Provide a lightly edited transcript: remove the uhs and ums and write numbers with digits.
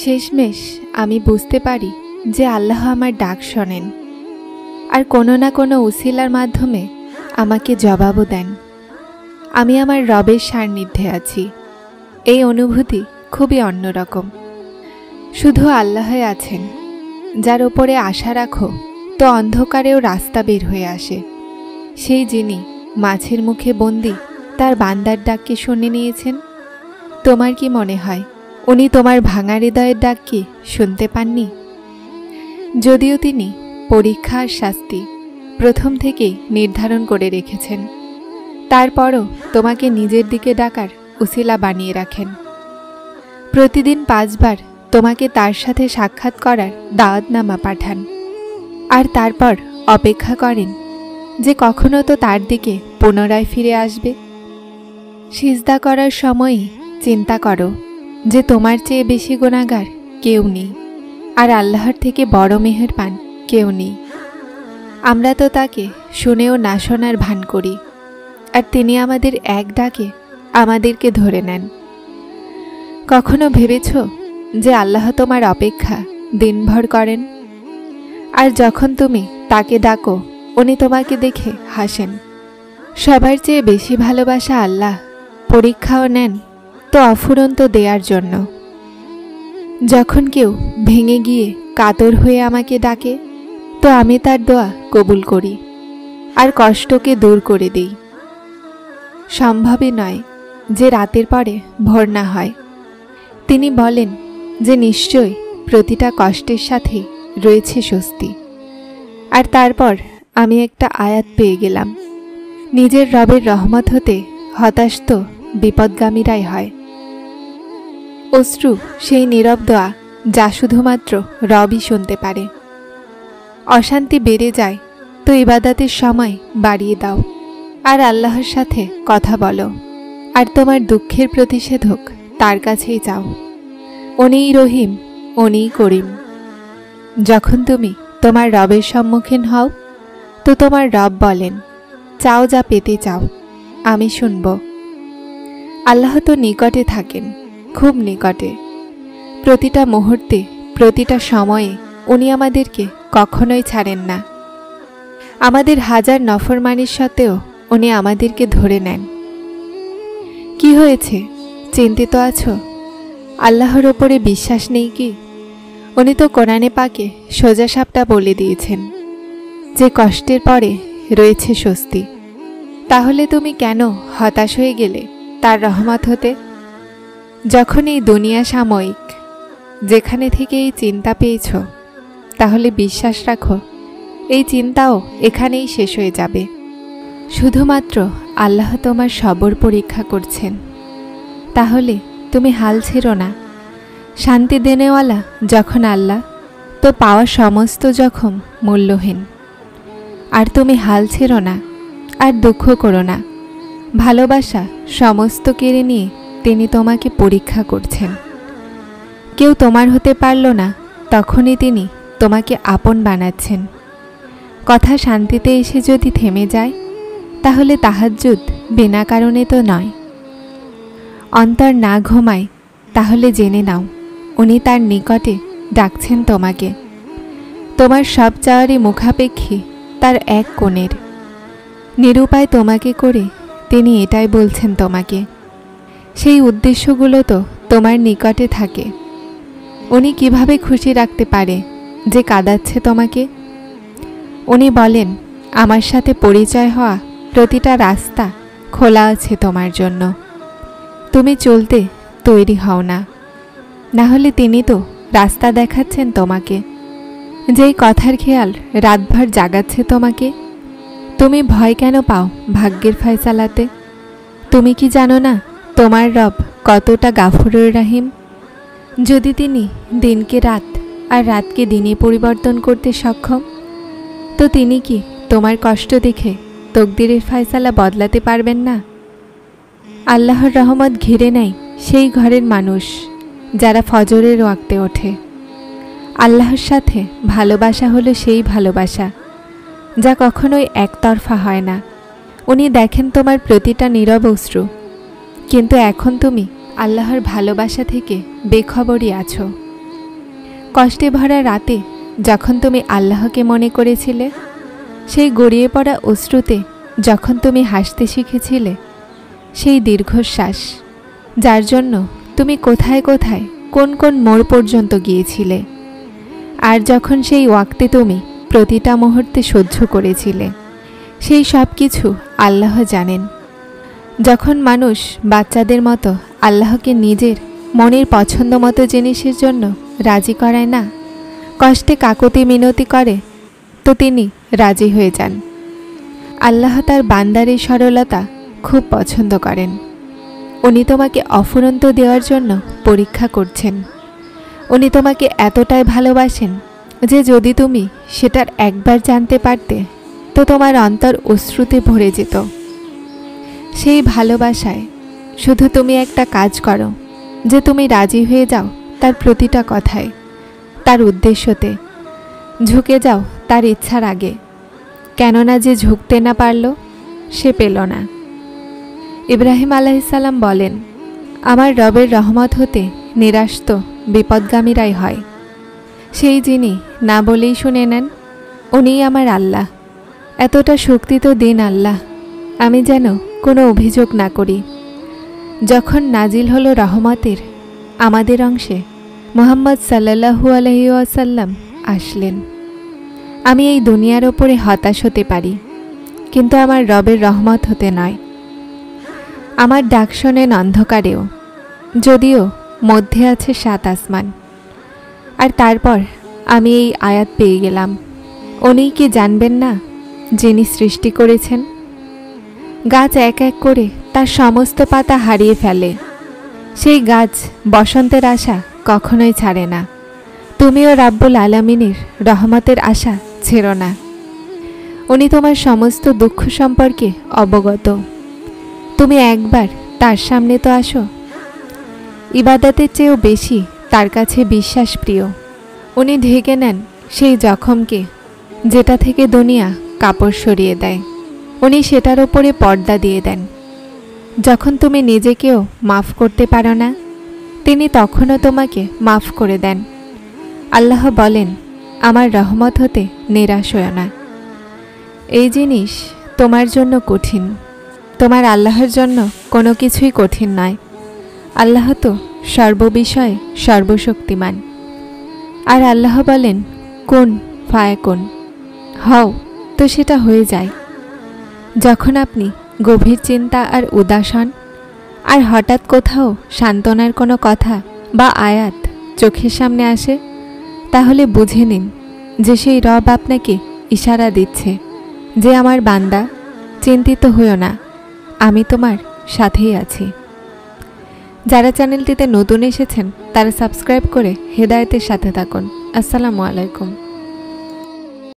শেষমেশ আমি বুঝতে পারি যে আল্লাহ আমার ডাক শোনেন আর কোনো না কোনো উসিলার মাধ্যমে আমাকে জবাবও দেন। আমি আমার রবের সান্নিধ্যে আছি। এই অনুভূতি খুবই অন্যরকম। শুধু আল্লাহই আছেন, যার ওপরে আশা রাখো তো অন্ধকারেও রাস্তা বের হয়ে আসে। সেই যিনি মাছের মুখে বন্দি তার বান্দার ডাককে শুনে নিয়েছেন। তোমার কি মনে হয় উনি তোমার ভাঙা হৃদয়ের ডাক কি শুনতে পাননি? যদিও তিনি পরীক্ষা আর শাস্তি প্রথম থেকেই নির্ধারণ করে রেখেছেন, তারপরও তোমাকে নিজের দিকে ডাকার উসিলা বানিয়ে রাখেন। প্রতিদিন 5 বার তোমাকে তার সাথে সাক্ষাৎ করার দাওয়াতনামা পাঠান, আর তারপর অপেক্ষা করেন যে কখনো তো তার দিকে পুনরায় ফিরে আসবে। সিজদা করার সময়ই চিন্তা করো যে তোমার চেয়ে বেশি গুনাহগার কেউ নেই, আর আল্লাহর থেকে বড় মেহেরবান কেউ নেই। আমরা তো তাকে শুনেও না শোনার ভান করি, আর তিনি আমাদের এক ডাকে আমাদেরকে ধরে নেন। কখনো ভেবেছ যে আল্লাহ তোমার অপেক্ষা দিনভর করেন, আর যখন তুমি তাকে ডাকো উনি তোমাকে দেখে হাসেন? সবার চেয়ে বেশি ভালোবাসা আল্লাহ পরীক্ষাও নেন তো অফুরন্ত দেয়ার জন্য। যখন কেউ ভেঙে গিয়ে কাতর হয়ে আমাকে ডাকে তো আমি তার দোয়া কবুল করি আর কষ্টকে দূর করে দিই। সম্ভবই নয় যে রাতের পরে ভোর না হয়। তিনি বলেন যে নিশ্চয়ই প্রতিটা কষ্টের সাথে রয়েছে স্বস্তি। আর তারপর আমি একটা আয়াত পেয়ে গেলাম, নিজের রবের রহমত হতে হতাশ তো বিপদগামীরাই হয়। অশ্রু সেই নীরব দোয়া যা শুধুমাত্র রবই শুনতে পারে। অশান্তি বেড়ে যায় তো ইবাদতের সময় বাড়িয়ে দাও আর আল্লাহর সাথে কথা বলো, আর তোমার দুঃখের প্রতিষেধক তার কাছেই চাও। উনিই রহিম, উনিই করিম। যখন তুমি তোমার রবের সম্মুখীন হও তো তোমার রব বলেন, চাও যা পেতে চাও, আমি শুনব। আল্লাহ তো নিকটে থাকেন, খুব নিকটে। প্রতিটা মুহূর্তে, প্রতিটা সময়ে উনি আমাদেরকে কখনোই ছাড়েন না। আমাদের হাজার নফরমানির সত্ত্বেও উনি আমাদেরকে ধরে নেন। কি হয়েছে, চিন্তিত আছো? আল্লাহর ওপরে বিশ্বাস নেই কি? উনি তো কোরআনে পাকে সোজাসাপটা বলে দিয়েছেন যে কষ্টের পরে রয়েছে স্বস্তি। তাহলে তুমি কেন হতাশ হয়ে গেলে তার রহমত হতে? যখন এই দুনিয়া সাময়িক, যেখানে থেকে এই চিন্তা পেয়েছ, তাহলে বিশ্বাস রাখো এই চিন্তাও এখানেই শেষ হয়ে যাবে। শুধুমাত্র আল্লাহ তোমার সবর পরীক্ষা করছেন। তাহলে তুমি হাল ছেড়ো না। শান্তি দেনেওয়ালা যখন আল্লাহ, তো পাওয়া সমস্ত জখম মূল্যহীন। আর তুমি হাল ছেড়ো না, আর দুঃখ করো না। ভালোবাসা সমস্ত কেড়ে নিয়ে তিনি তোমাকে পরীক্ষা করছেন। কেউ তোমার হতে পারল না, তখনই তিনি তোমাকে আপন বানাচ্ছেন। কথা শান্তিতে এসে যদি থেমে যায়, তাহলে তাহাজ্জুদ বিনা কারণে তো নয়। অন্তর না ঘুমায়, তাহলে জেনে নাও উনি তার নিকটে ডাকছেন তোমাকে। তোমার সব চাওয়ারই মুখাপেক্ষী তার এক কোণের। নিরুপায় তোমাকে করে তিনি এটাই বলছেন তোমাকে। সেই উদ্দেশ্যগুলো তো তোমার নিকটে থাকে। উনি কিভাবে খুশি রাখতে পারে যে কাঁদাচ্ছে তোমাকে? উনি বলেন, আমার সাথে পরিচয় হওয়া প্রতিটা রাস্তা খোলা আছে তোমার জন্য। তুমি চলতে তৈরি হও না, না হলে তিনি তো রাস্তা দেখাচ্ছেন তোমাকে। যেই কথার খেয়াল রাতভর জাগাচ্ছে তোমাকে। তুমি ভয় কেন পাও ভাগ্যের ফয়সালাতে? তুমি কি জানো না তোমার রব কতটা গাফুরুর রহিম? যদি তিনি দিনকে রাত আর রাতকে দিনে পরিবর্তন করতে সক্ষম, তো তিনি কি তোমার কষ্ট দেখে তকদিরের ফয়সালা বদলাতে পারবেন না? আল্লাহর রহমত ঘিরে নেয় সেই ঘরের মানুষ যারা ফজরের ওয়াক্তে ওঠে। আল্লাহর সাথে ভালোবাসা হলো সেই ভালোবাসা যা কখনোই একতরফা হয় না। উনি দেখেন তোমার প্রতিটা নীরব অশ্রু, কিন্তু এখন তুমি আল্লাহর ভালোবাসা থেকে বেখবরই আছো। কষ্টে ভরা রাতে যখন তুমি আল্লাহকে মনে করেছিলে, সেই গড়িয়ে পড়া অশ্রুতে যখন তুমি হাসতে শিখেছিলে, সেই দীর্ঘশ্বাস যার জন্য তুমি কোথায় কোথায় কোন কোন মোড় পর্যন্ত গিয়েছিলে, আর যখন সেই ওয়াক্তে তুমি প্রতিটা মুহূর্তে সহ্য করেছিলে, সেই সব কিছু আল্লাহ জানেন। যখন মানুষ বাচ্চাদের মতো আল্লাহকে নিজের মনের পছন্দ মতো জিনিসের জন্য রাজি করায় না, কষ্টে কাকুতি মিনতি করে, তো তিনি রাজি হয়ে যান। আল্লাহ তার বান্দার এই সরলতা খুব পছন্দ করেন। উনি তোমাকে অফুরন্ত দেওয়ার জন্য পরীক্ষা করছেন। উনি তোমাকে এতটাই ভালোবাসেন যে যদি তুমি সেটার একবার জানতে পারতে, তো তোমার অন্তর অশ্রুতে ভরে যেত। সেই ভালোবাসায় শুধু তুমি একটা কাজ করো, যে তুমি রাজি হয়ে যাও তার প্রতিটা কথায়, তার উদ্দেশ্যতে ঝুঁকে যাও তার ইচ্ছার আগে। কেননা যে ঝুঁকতে না পারল সে পেল না। ইব্রাহিম আলাইহিসসালাম বলেন, আমার রবের রহমত হতে নিরাশ তো বিপদগামীরাই হয়। সেই যিনি না বলেই শুনে নেন, উনিই আমার আল্লাহ। এতটা শক্তি তো দিন আল্লাহ, আমি যেন কোনো অভিযোগ না করি। যখন নাজিল হলো রহমতের আমাদের অংশে, মুহাম্মদ সাল্লাল্লাহু আলাইহি ওয়াসাল্লাম আসলেন। আমি এই দুনিয়ার ওপরে হতাশ হতে পারি, কিন্তু আমার রবের রহমত হতে নয়। আমার ডাক শোনেন অন্ধকারেও, যদিও মধ্যে আছে 7 আসমান। আর তারপর আমি এই আয়াত পেয়ে গেলাম, উনি কি জানবেন না যিনি সৃষ্টি করেছেন? গাছ এক এক করে তার সমস্ত পাতা হারিয়ে ফেলে, সেই গাছ বসন্তের আশা কখনোই ছাড়ে না। তুমিও রাব্বুল আলামিনের রহমতের আশা ছেড়ো না। উনি তোমার সমস্ত দুঃখ সম্পর্কে অবগত। তুমি একবার তার সামনে তো আসো। ইবাদতের চেয়েও বেশি তার কাছে বিশ্বাস প্রিয়। উনি ঢেকে নেন সেই জখমকে যেটা থেকে দুনিয়া কাপড় সরিয়ে দেয়। উনি সেটার ওপরে পর্দা দিয়ে দেন। যখন তুমি নিজেকেও মাফ করতে পারো না, তিনি তখনও তোমাকে মাফ করে দেন। আল্লাহ বলেন, আমার রহমত হতে নিরাশ হয়ো না। এই জিনিস তোমার জন্য কঠিন, তোমার আল্লাহর জন্য কোনো কিছুই কঠিন নয়। আল্লাহ তো সর্ববিষয়ে সর্বশক্তিমান। আর আল্লাহ বলেন, কুন ফায়াকুন, হও তো সেটা হয়ে যায়। যখন আপনি গভীর চিন্তা আর উদাস হন, আর হঠাৎ কোথাও সান্ত্বনার কোনো কথা বা আয়াত চোখের সামনে আসে, তাহলে বুঝে নিন যে সেই রব আপনাকে ইশারা দিচ্ছে যে আমার বান্দা, চিন্তিত হইও না, আমি তোমার সাথেই আছি। যারা চ্যানেলটিতে নতুন এসেছেন তারা সাবস্ক্রাইব করে হেদায়েতের সাথে থাকুন। আসসালামু আলাইকুম।